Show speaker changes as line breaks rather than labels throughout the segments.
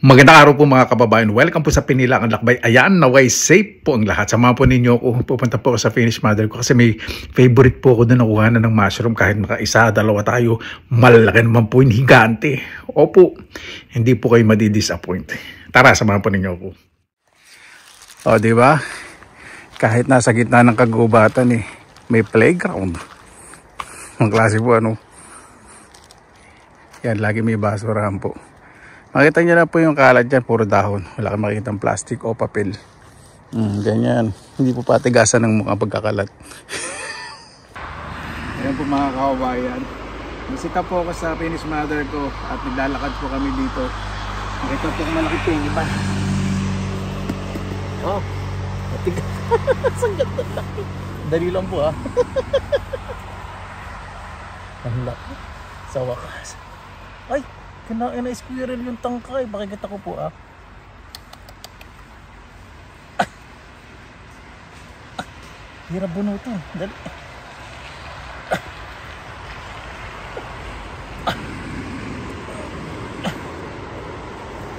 Magandang araw po mga kababayan. Welcome po sa Pinilang Lakbay. Ayan, naway safe po ang lahat. Samahan po ninyo ako. Pupunta po ako sa Finnish Mother ko kasi may favorite po ako doon na kuha ng mushroom. Kahit makaisa, dalawa tayo, malaki naman po yung higante. Opo, hindi po kayo madidisappoint. Tara, samahan po ninyo ako. O, di ba? Kahit nasa gitna ng kagubatan may playground. Ang klase po Yan, lagi may basurahan po. Makita nyo na po yung kalat dyan, puro dahon. Wala kang makitang plastic o papel. Ganyan. Hindi po patigasan ng mukhang pagkakalat. Ayan po mga kababayan. Bisita po ako sa Finnish Mother ko at naglalakad po kami dito. Makita po kung malaki ping iba. Oh, matigas. Ang ganda laki. Dali lang po Ang laki. Sa wakas. Ay! Kinain na squirrel yung tangkay. Makikita ko po hirap bunutin. Dali.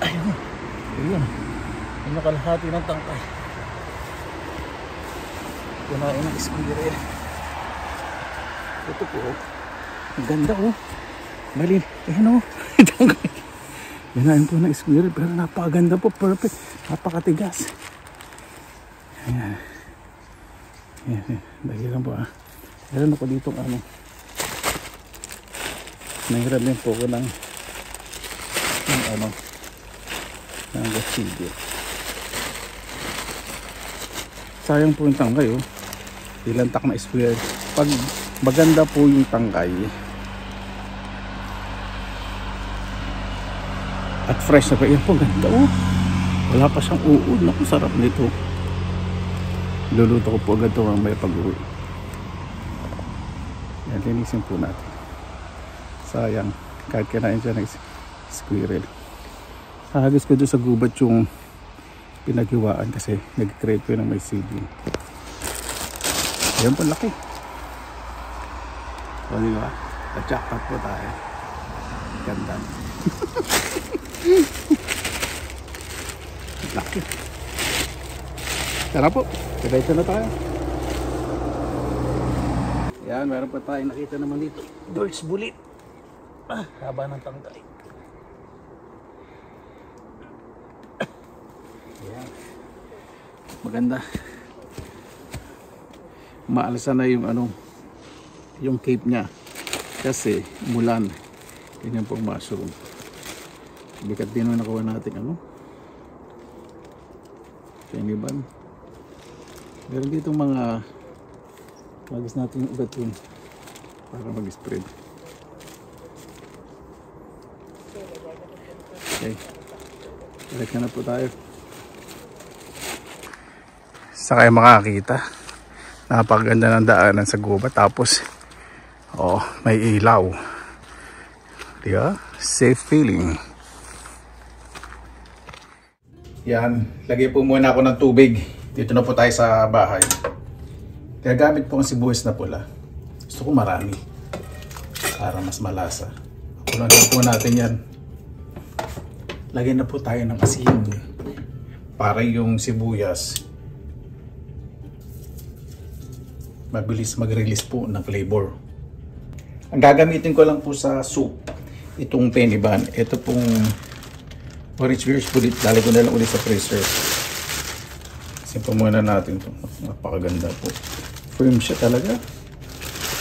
Ayun. Ayun. Yung kalahati ng tangkay. Kinain ng squirrel. Ito po. Ang ganda Malin. Ayan Ganahin po ng squirrel pero napakaganda po. Perfect. Napakatigas. Ayan. Ayan. Dahil lang po Meron ako dito nahirap din po ko ng gasilyo. Sayang po yung tangkay Ilantak na squirrel. Pag maganda po yung tangkay at fresh na pa. Yan po, ganda wala pa siyang uod. Naku, sarap nito. Luluto ko po agad ito may pag-uwi. Yan, linisin po natin. Sayang, kahit kinain siya ng squirrel. Hagis ko doon sa gubat yung pinaghiwaan kasi nag-create ko ng may seedling. Yan po, laki. O diba? Na-jackpot po tayo. Ganda. Laki. Tara po, diretso na tayo. Yan, meron pa tayo nakita naman dito. Birds bulit. Haba ng tangkay. Yan. Maganda. Maalsa na yung yung cape niya kasi mulan. Ganyan pong mushroom. Bigat din na nakuha natin Peniban. Meron dito mga magis natin yung ugat para mag-spread. Okay. Balik na po tayo. Sa kayo makakita, napakaganda ng daanan sa gubat. Tapos may ilaw. Diba? Safe feeling. Yan, lagay po muna ako ng tubig. Dito na po tayo sa bahay. Kaya gamit po ang sibuyas na pula. Gusto ko marami para mas malasa. Kulang na po natin yan. Lagyan na po tayo ng asin para yung sibuyas mabilis mag-release po ng flavor. Ang gagamitin ko lang po sa soup itong peniban. Ito pong orange beers ulit. Lalo ko na lang ulit sa freezer. Simpa muna natin ito. Napakaganda po. Firm siya talaga.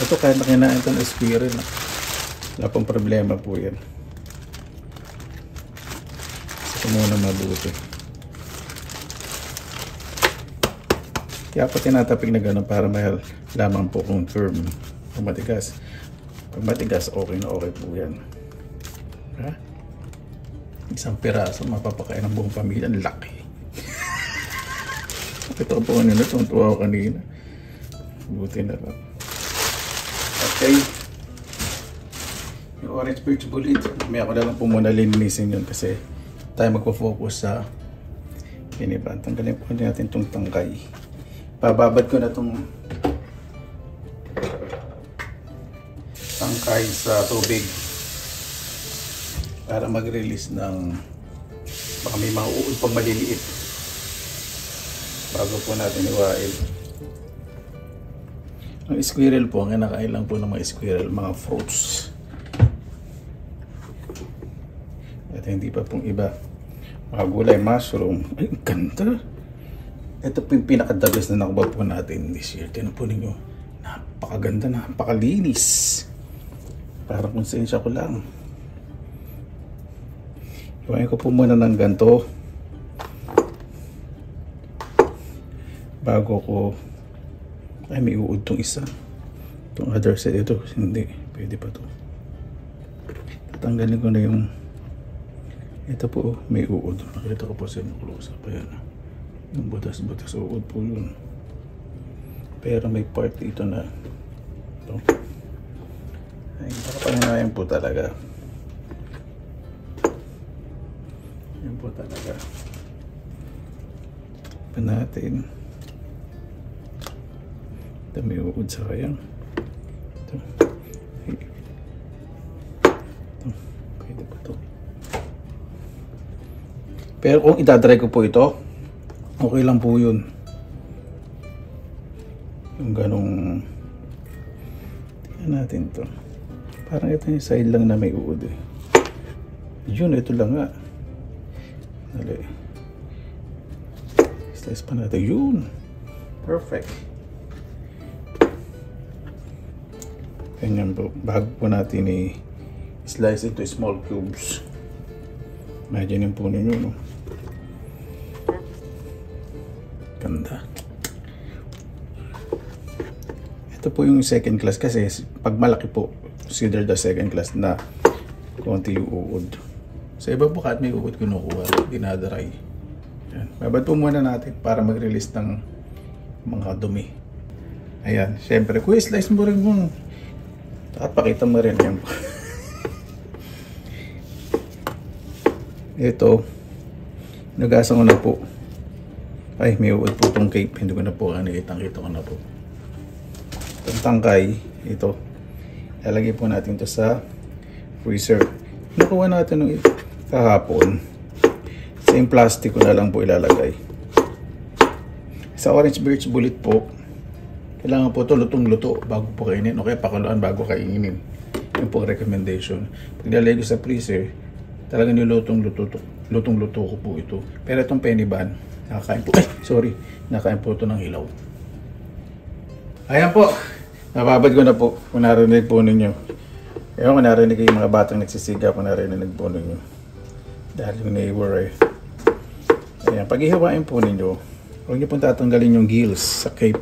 Ito kahit na kinain ito ng squirrel. Wala pong problema po yan. Simpa muna mabuti. Kaya po tinatapig na gano'n para may lamang po kung firm. Kung matigas. Pag matigas, okay na okay po yan. Ha? Isang piraso, mapapakain ng buong pamilya. Ang laki. Ito po kanina. Tuntua ko kanina. Buti na lang. Okay. Yung orange birch bullet. May ako na lang po muna linisin yun kasi tayo magpo-focus sa piniban. Tanggalin po natin itong tangkay. Bababad ko na itong tangkay sa tubig para mag-release ng Baka may mga uod pang maliliit. Bago po natin iwain. Ang squirrel po, ang kinakain lang po ng mga squirrel, mga fruits. At hindi pa pong iba. Mga gulay, mushroom. Ay, ang ganda. Ito po yung pinaka-the best na nakuha po natin this year. Tinan po ninyo. Napakaganda, napakalinis. Parang konsensya ko lang. Iwain ko po muna ng ganito. Bago ko... Ay, may uod tong isa. Itong other side. Ito, hindi. Pwede pa to. Tatanggalin ko na yung... Ito po, may uod. Makita ko po sa inyo close up. Ayan. Yung butas-butas uod po yun. Pero may part dito na ito. Ay, nakapanginayan po talaga. Yan po talaga. Pa natin. Ito may uod sa kayang. Ito. Ito. Pwede pa ito. Pero kung itadry ko po ito, okay lang po yun. Yung ganong... Tingnan natin ito. Parang ito yung side lang na may uod eh. Yun, ito lang nga. Dali. Slice pa natin. Yun. Perfect. Ganyan po. Bago po natin i-slice into small cubes. Imagine po ninyo, no? Ganda. Ito po yung second class kasi pag malaki po, consider the second class na konti yung uod. Sa iba po kahit may uod kinukuha, dinadaray. Yan. Babad po muna natin para mag-release ng mga dumi. Ayan, syempre, kuya, slice mo rin mo. At pakita mo rin yan po. Ito, nagasan ko na po. Ay, may uod po itong cape. Hindi ko na po kitang-kita ko na po. Itong tangkay, ito. Lalagay po natin ito sa freezer. Nakuha natin nung kahapon. Same plastic ko na lang po ilalagay. Sa orange birch bullet po, kailangan po ito lutong-luto bago po kainin. O kaya pakuluan bago kainin. Yung po recommendation. Pag nilalagay ko sa freezer, talagang lutong-luto ko po ito. Pero itong penny ban, nakakain po. Ay, sorry. Nakakain po ito ng hilaw. Ayan po. Nababad ko na po. Kung narinig po ninyo. Ewan kung narinig yung mga batang nagsisiga. Kung narinig po ninyo. Dahil yung neighbor eh. Ayan. Pag ihawain po ninyo, huwag nyo pong tatanggalin yung gills sa cape.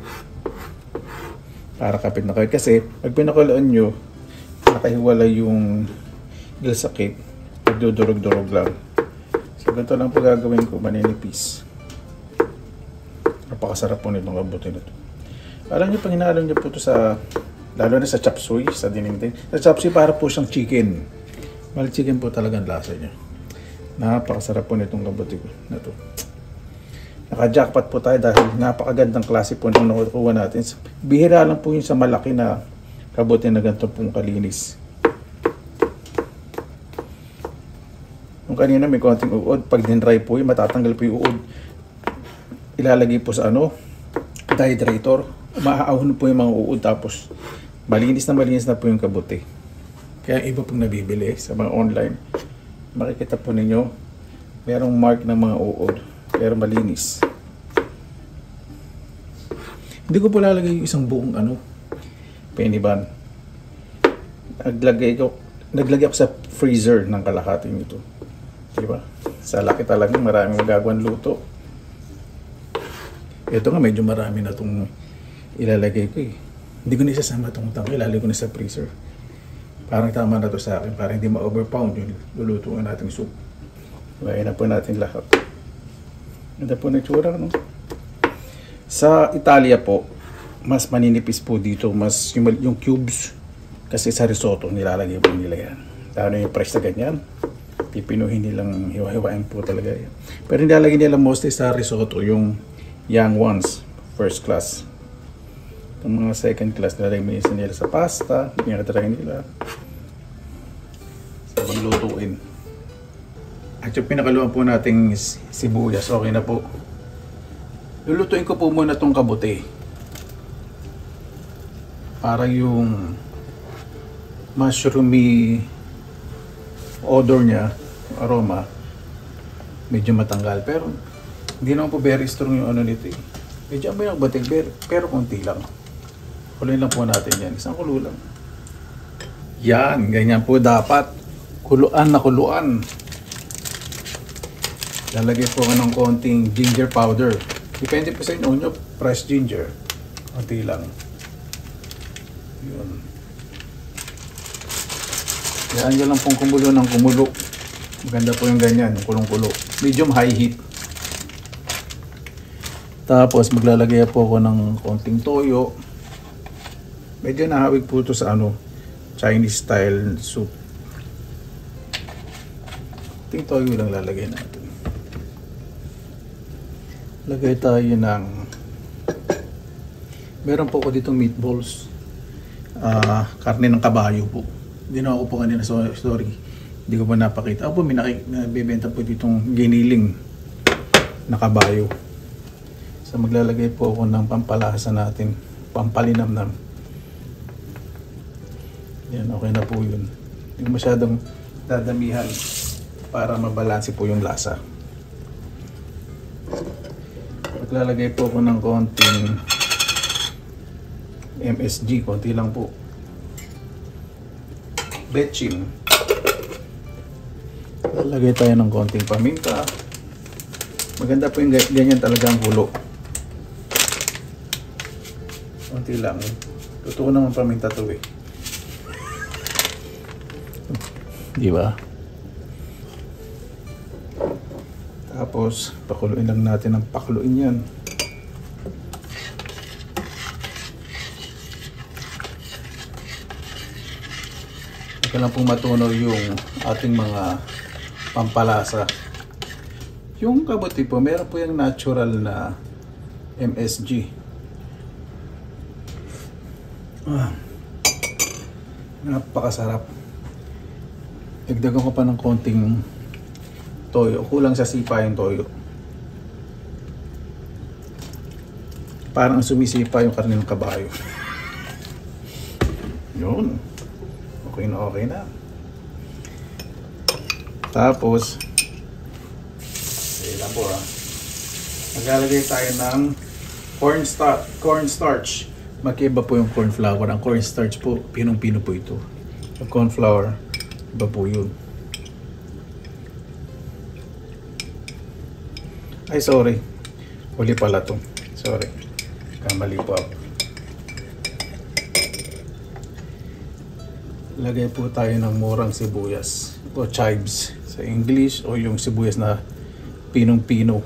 Para kapit na kayo. Kasi pag pinakulaan nyo, nakahiwala yung gills sa cape. Nagdudurog-durog lang. So ganito lang po gagawin ko. Maninipis. Napakasarap po nitong kabutin ito. Alam nyo, pag hinalo nyo po ito sa, lalo na sa chop suey, sa dinding. Sa chop suey, para po siyang chicken. Mal chicken po talagang lasa niya. Napakasarap po nitong kabutin na ito. Naka-jackpot po tayo dahil napakagandang klase po nung nakuha natin. Bihira lang po yung sa malaki na kabutin na ganito pong kalinis. Yung kanina may konting uod, pag din-dry po yun, matatanggal po yung uod. Ilalagay po sa dehydrator. Maaahon po yung mga uod tapos malinis na po yung kabuti. Kaya iba pong nabibili sa mga online. Makikita po ninyo, merong mark ng mga uod, pero malinis. Hindi ko po lalagay yung isang buong penny ban. Naglagay ako sa freezer ng kalahating ito. Diba? Sa laki talagang maraming magagawang luto. Ito nga medyo marami na itong ilalagay ko eh. Hindi ko na isasama itong tangkay, ilalagay ko na sa freezer. Parang tama na to sa akin, para hindi ma-overpound yung lulutuin nating soup. Iwain na po natin lahat. Ganda po na itsura, no? Sa Italia po, mas maninipis po dito, mas yung cubes. Kasi sa risotto, nilalagay po nila yan. Lalo yung price na ganyan. Pipinuhin nilang hiwa-hiwain po talaga yan. Pero nilalagay nila mostly sa risotto, yung young ones, first class. Itong mga second class, nilalagay nila sa pasta, pinakatry nila sa paglutuin. At yung pinakaluan po nating sibuyas, okay na po. Lulutuin ko po muna itong kabuti. Para yung mushroomy odor niya, aroma, medyo matanggal. Pero hindi naman po very strong yung ano nito eh. Medyo amoy ng batik, pero konti lang. Kuloy lang po natin yan. Isang kulo lang. Yan, ganyan po dapat. Kuluan na kuluan. Lalagay po ko ng konting ginger powder. Depende po sa inyo, fresh ginger. Konti lang. Yun. Yan nyo lang pong kumulo ng kumulo. Maganda po yung ganyan, yung kulong-kulo. Medium high heat. Tapos maglalagay po ako ng konting toyo. Medyo nahawig po ito sa Chinese style soup. Konting toyo lang lalagay natin. Lagay tayo ng meron po ako ditong meatballs, karne ng kabayo po. Hindi na ako po kanina, sorry, hindi ko pa napakita. Ako po may nabibenta po ditong giniling na kabayo. So maglalagay po ako ng pampalasa natin, pampalinamnam. Yan, okay na po yun. Hindi masyadong dadamihan para mabalanse po yung lasa. Maglalagay po ako ng konting MSG, konti lang po. Betchin. Lalagay tayo ng konting paminta. Maganda po yung ganyan talaga ang kulo. Konti lang. Totoo naman paminta to eh. Di ba? Tapos, pakuluin lang natin ang pakuluin yan. Ito lang pong matunaw yung ating mga pampalasa. Yung kabuti po, meron po yung natural na MSG. Napakasarap. Dagdagan ko pa ng konting toyo. Kulang sa sipa yung toyo. Parang sumisipa yung karne ng kabayo. Yun. Okay na okay na. Tapos lang po maglalagay tayo ng cornstarch. Magkaiba po yung corn flour. Ang cornstarch po, pinong-pino po ito. Yung corn flour, iba po yun. Ay, sorry. Huli pala to. Sorry. Kamali po ako. Lagay po tayo ng murang sibuyas o chives sa English, o yung sibuyas na pinong-pino.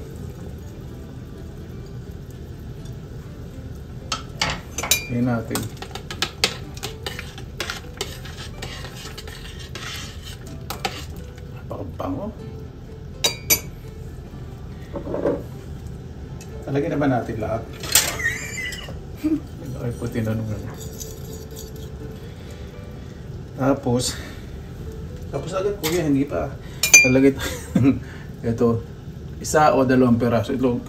Ayan natin. Napakabango. Talagyan na ba natin lahat? Okay po, tinanong. Tapos agad po yan, hindi pa. Talagay ito, isa o dalawang peraso. Ito,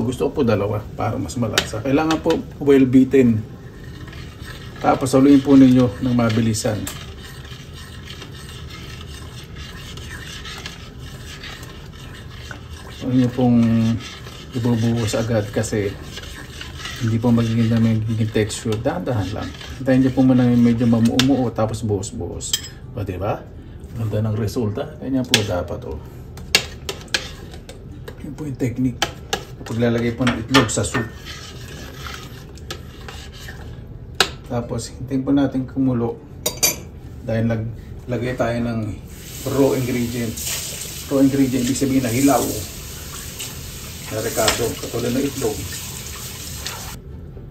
gusto ko po dalawa para mas malasa. Kailangan po well beaten. Tapos haluin po ninyo ng mabilisan. Huwag nyo pong ibubuhos agad kasi hindi po magiging texture. Dahan-dahan lang. Hintayin nyo po muna medyo mamuumuo tapos buhos-buhos. O diba? Ganda ng resulta. Ganyan po dapat Yun po yung technique. Kapag lalagay po ng itlog sa soup. Tapos hintayin po natin kumulo. Dahil naglagay tayo ng raw ingredient. Raw ingredient, ibig sabihin na hilaw. Na rekado, katulad ng itlog.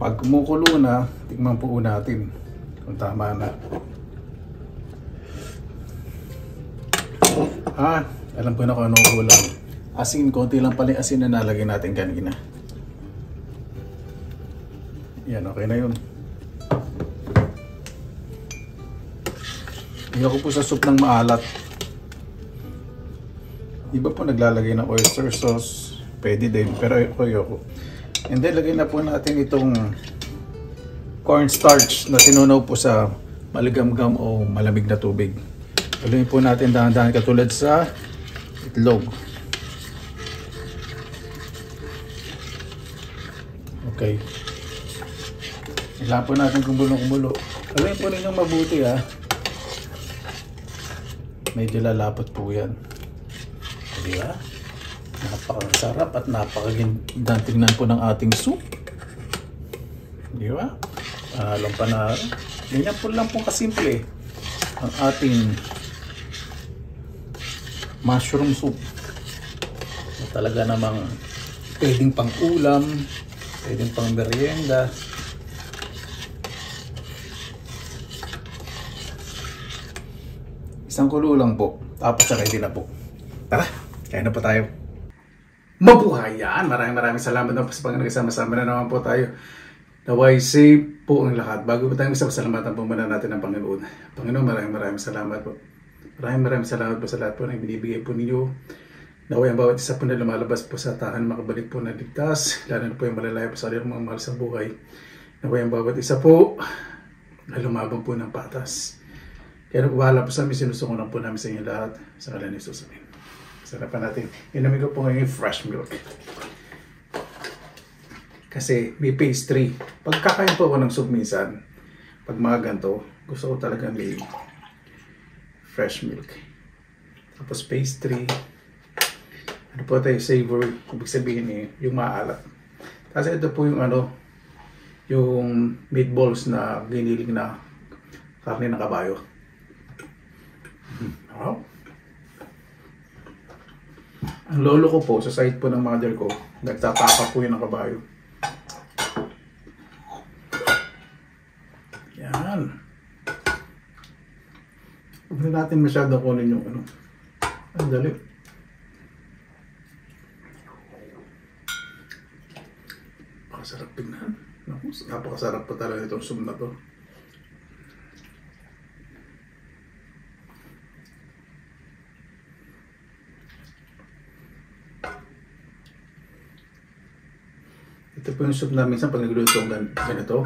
Pag kumukulo na, tingnan po natin kung tama na. Alam ko na kung anong kulang. Asin, konti lang pala yung asin na nalagay natin kanina. Yan, okay na yun. Ayoko po sa soup ng maalat. Iba po naglalagay ng oyster sauce. Pwede din, pero ayoko. And then, lagay na po natin itong cornstarch na sinunaw po sa maligamgam o malamig na tubig. Haluin po natin dahan-dahan katulad sa itlog. Okay. Kailangan po natin kumulo-kumulo. Haluin po ninyong mabuti ha. Medyo lalapot po yan. Diba? Napakasarap at napakagandang tingnan po ng ating soup. Diba? Panalong panalo. Ganyan po lang po kasimple ang ating mushroom soup. Talaga namang pwedeng pang ulam, pwedeng pang merienda. Isang kulo lang po. Tapos ready na po. Tara, kaya na po tayo. Mabuhay yan! Maraming salamat na po sa pagkakasama-sama na naman po tayo. Naway safe po ang lahat. Bago po tayo salamatan po muna natin ang Panginoon. Panginoon, maraming salamat po. Maraming salamat po sa lahat po na binibigay po ninyo. Naway ang bawat isa po na lumalabas po sa tahan makabalik po na ligtas. Lalo na po yung malalaya po sa kanilang mga mahal sa buhay. Naway ang bawat isa po na lumabang po ng patas. Kaya bahala po sa amin, sinusukunan po namin sa inyo lahat sa ngalan ni Jesus. Amen. Sarapan natin. Inumin ko po ngayon fresh milk. Kasi may pastry. Pagkakain po ako ng soup minsan, pag mga ganito, gusto ko talaga may fresh milk. Tapos pastry. Ano po tayo, savory. Ibig sabihin yung maalat. Kasi ito po yung yung meatballs na giniling na karne ng kabayo. Wow. Ang lolo ko po, sa side po ng mother ko, nagtatapa po yun ng kabayo. Yan. Huwag na natin masyado kunin yung ang dali. Napakasarap tingnan. Napakasarap po talaga itong soup na to. Ito po yung soup na minsan pag nagluluto ng ganito,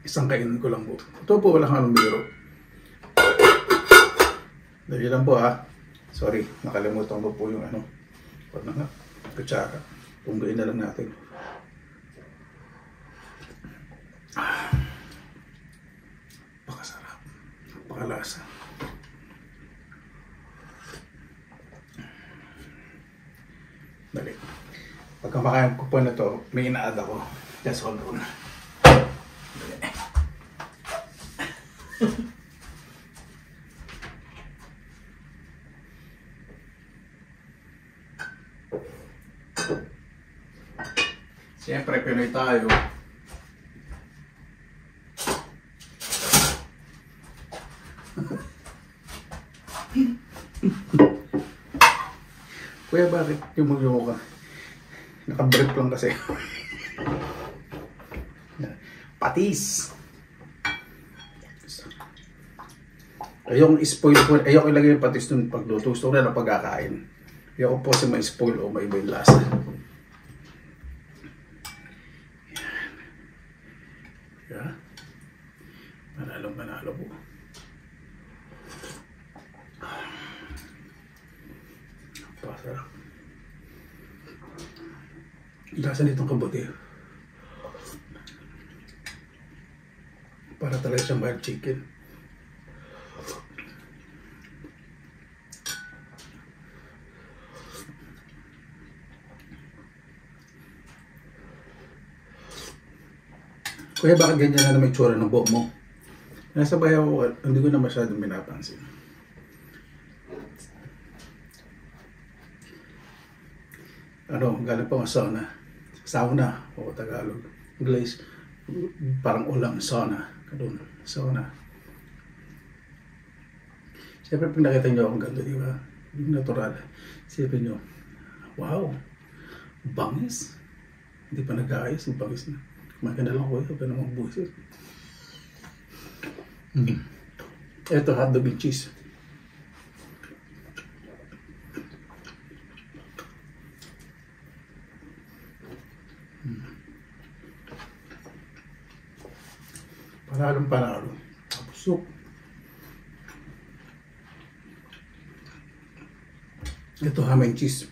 isang kainin ko lang po. Ito po walang halong biro. Dali lang po Sorry, nakalimutan ko po yung Huwag na nga, kutsara. Punggayin na lang natin. Napakasarap. Napakalasa. Dali. Pagka makain ko po na to, may ina-add ako. Just hold on. Siyempre, Pinoy tayo. Kuya, bakit yung ka? Naka-brief lang kasi. Patis. Ayokong spoil po. Ayoko ilagay yung patis dun pagluto. Gusto ko na lang pagkakain. Ayoko po kasi ma-spoil o maiba yung lasa. Yeah. Manalo po. Pasarap. Lasa nitong kabuti. Para talaga siyang wild chicken. Kuya, bakit ganyan na may tsura ng buhok mo? Nasa bahay ako, hindi ko na masyadong pinapansin. Galing pa ang sauna. Sauna, o Tagalog. English, parang ulang sauna. Kadun, sauna. Siyempre, pag nakita nyo akong ganda, di ba? Yung natural. Siyempre nyo, wow, bangis. Hindi pa nag-aayos, yung bangis na. Kumain na lang ko, ito pa namang buwisit. Ito, hotdog and cheese. Panalong panalo. Soup. Ito ham and cheese.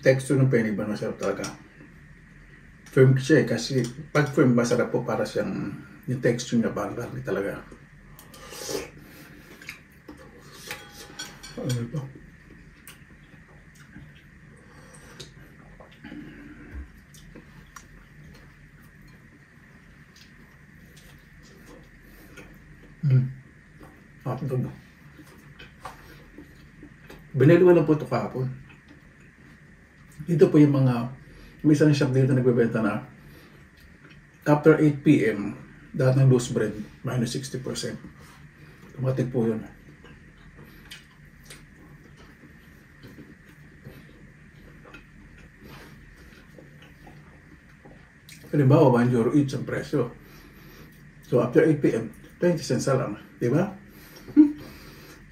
Texture ng penny ba masarap talaga. Firm siya kasi pag firm masarap po para siyang yung texture niya parang garlic talaga. Ano ito? Ito ba? Binaliwa lang po ito kahapon. Dito po yung mga, may isang shop dito nagbebenta na after 8 PM, lahat ng loose bread, minus 60%. Tumatik po yun. Halimbawa, €1 each ang presyo. So after 8 PM, 20 cents lang. Di ba?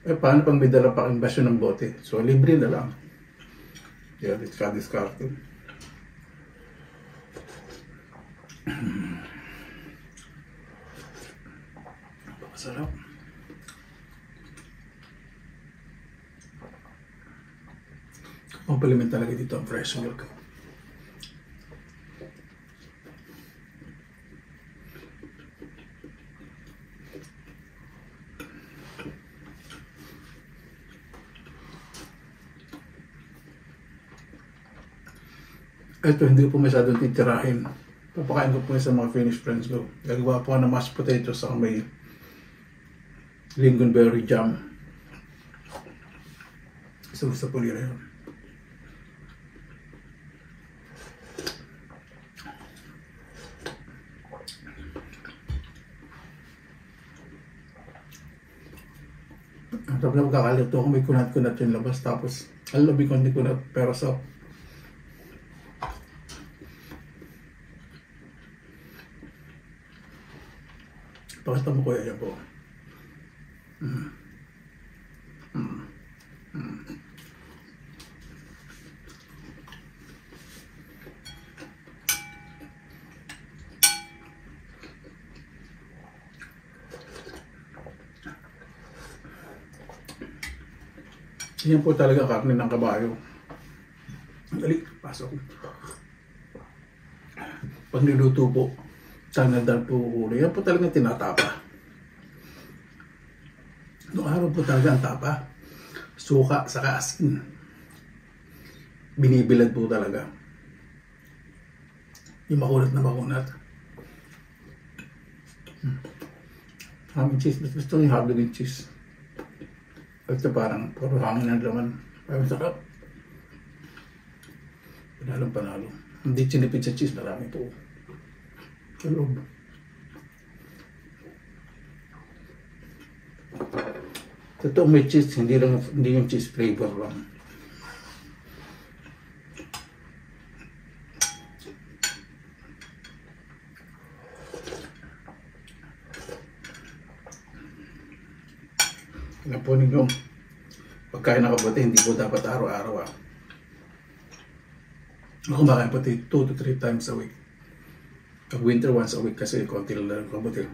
Eh, paano pag may dala pa ang basyo ng bote? So libre na lang. Yeah, discarded. Masarap. Compliment talaga dito ang fresh milk. Ito hindi po masyadong titirahin. Papakain ko po sa mga Finnish friends ko. Gagawa po ng mashed potatoes sa may lingonberry jam. Gusto po nila yun. Tapos na magkakalito ko, may kunat-kunat yung labas. Tapos, alabi ko hindi kunat, pero so, pakita mo kuya yan po. Yan po talaga karne ng kabayo. Dali, pasok. Pag niluto po, tanadal po ulo. Yan po talaga tinatapa. Noong araw po talaga ang tapa. Suka sa asin. Binibilad po talaga. Yung makunat na makunat. Ham and cheese. Gusto yung hotdog and cheese. Ito parang puro hangin ng laman. Parang sarap. Panalo. Hindi sinipid sa cheese. Marami po. Sa loob. Totoo may cheese. Hindi yung cheese flavor lang. Alam po ninyo, pagkain ng kabote, hindi po dapat araw-araw. Ako kumakain po 2 to 3 times a week. Pag winter, once a week kasi konti lang ng kabote.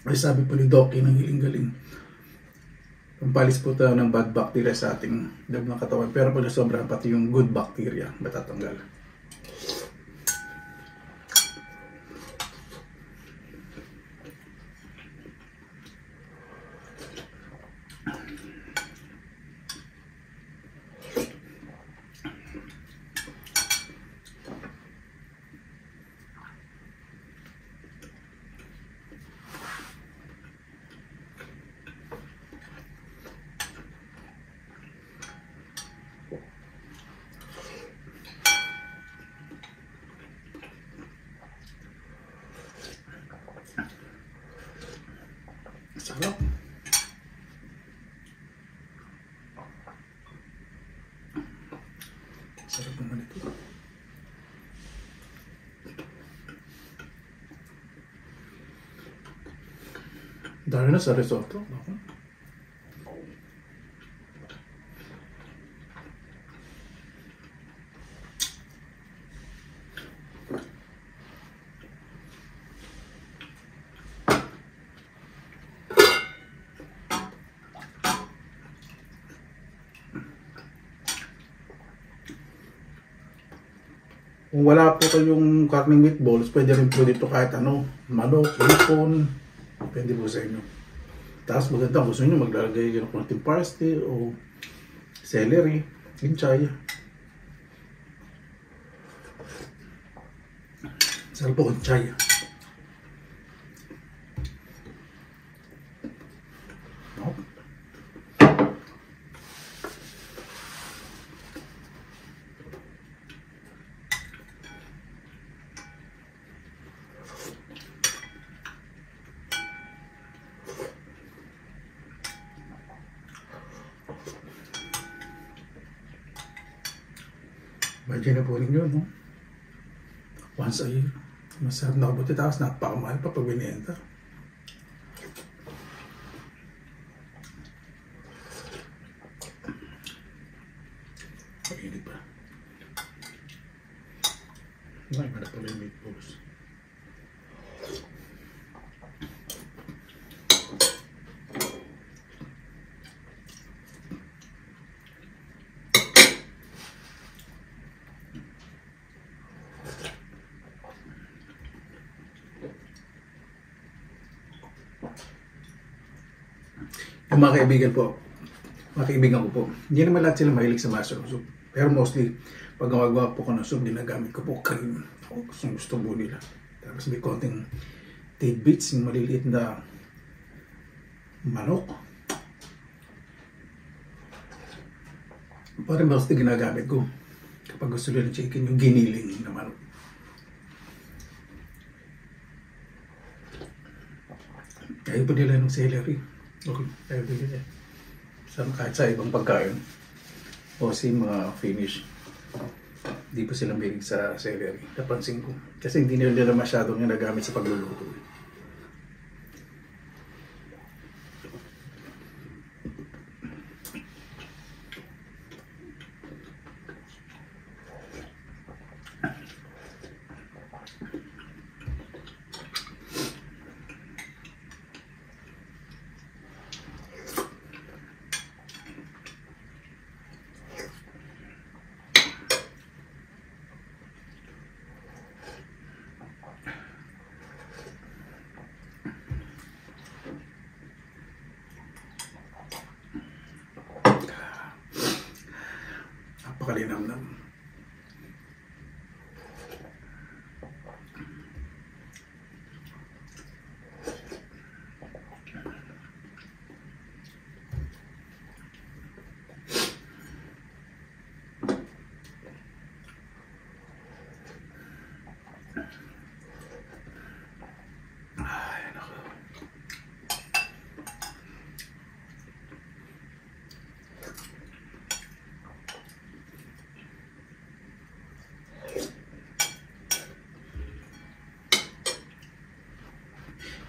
Ay sabi po ni Doki ng hiling-galing, pampalis po tayo ng bad bacteria sa ating loob ng katawan. Pero pag nasobrahan pati yung good bacteria, matatanggal. Sarap. Sarap naman ito. Dahil na sa risotto. Ako. Kung wala po kayong karning meatballs, pwede rin po dito kahit ano, manok, hipon, pwede po sa inyo. Tapos maganda, gusto nyo maglalagay ng konting parsley o celery, inchay. Sarap po kung inchay. Imagine na po ninyo, no? Once a year. Masarap na kabuti. Tapos napakamahal pa pag binenta. Mainit pa. Iba na pala yung meatballs. Yung mga kaibigan ko po, hindi naman lahat sila mahilig sa mushroom soup. Pero mostly, pag gumagawa po ko ng soup, ginagamit ko po cream. Ako gusto po nila. Tapos may konting tidbits, yung maliliit na manok. Parang mostly ginagamit ko kapag gusto nila ng chicken, yung giniling na manok. Kaya po nila ng celery. Okay, tayo din yan. Kahit sa ibang pagkain o si mga finish, hindi po sila mahilig sa celery. Napansin ko. Kasi hindi nila masyadong ginagamit sa pagluluto. Napakalinamnam.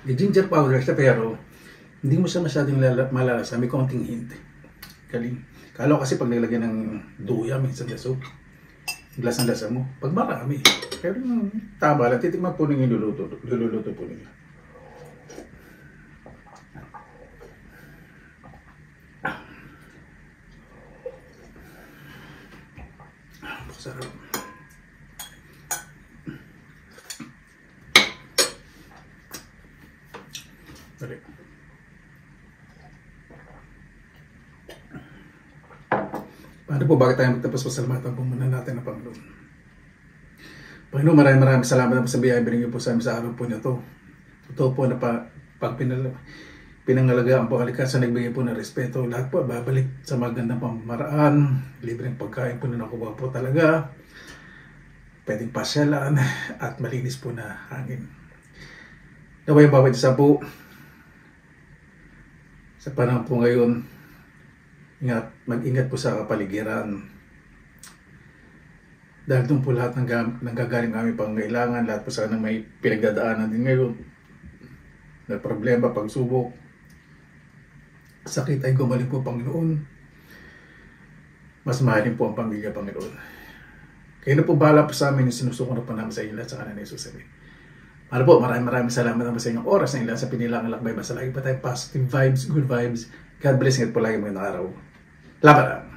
May ginger powder siya pero hindi mo siya masyadong malalasa. May konting hint. Galing. Kala ko kasi pag nilagyan ng duya, minsan na soup, lasang-lasa mo. Pag marami. Pero tama lang. Titikman po ninyo luluto po nila. Sarap. Dali. Paano po, bakit tayo magtapos? Pasalamatan po muna natin ang Panginoon. Panginoon, maraming salamat po sa biyaya binigay po sa amin sa araw po niyo to. Totoo po na pag pinangalagaan po kalikasan, nagbigay po ng respeto. Lahat po babalik sa magandang pamamaraan. Libreng pagkain po na nakuha po talaga. Pwedeng pasyalan at malinis po na hangin. Naway bawat isa po sa panahon po ngayon, mag-ingat po sa kapaligiran. Dahil doon po lahat ng gagaling aming pangangailangan, lahat po sana may pinagdadaanan din ngayon na problema, pagsubok. sakit ay gumaling po, Panginoon. Mas mahalin po ang pamilya, Panginoon. Kayo na po bahala po sa amin yung sinusuko na po namin sa inyo lahat sa kanan ni Jesus. Mahal po, maraming salamat naman sa inyong oras na ilan sa Pinilangang Lakbay. Basta lagi pa tayo positive vibes, good vibes. God bless. Ingat po lagi mga araw. Laban!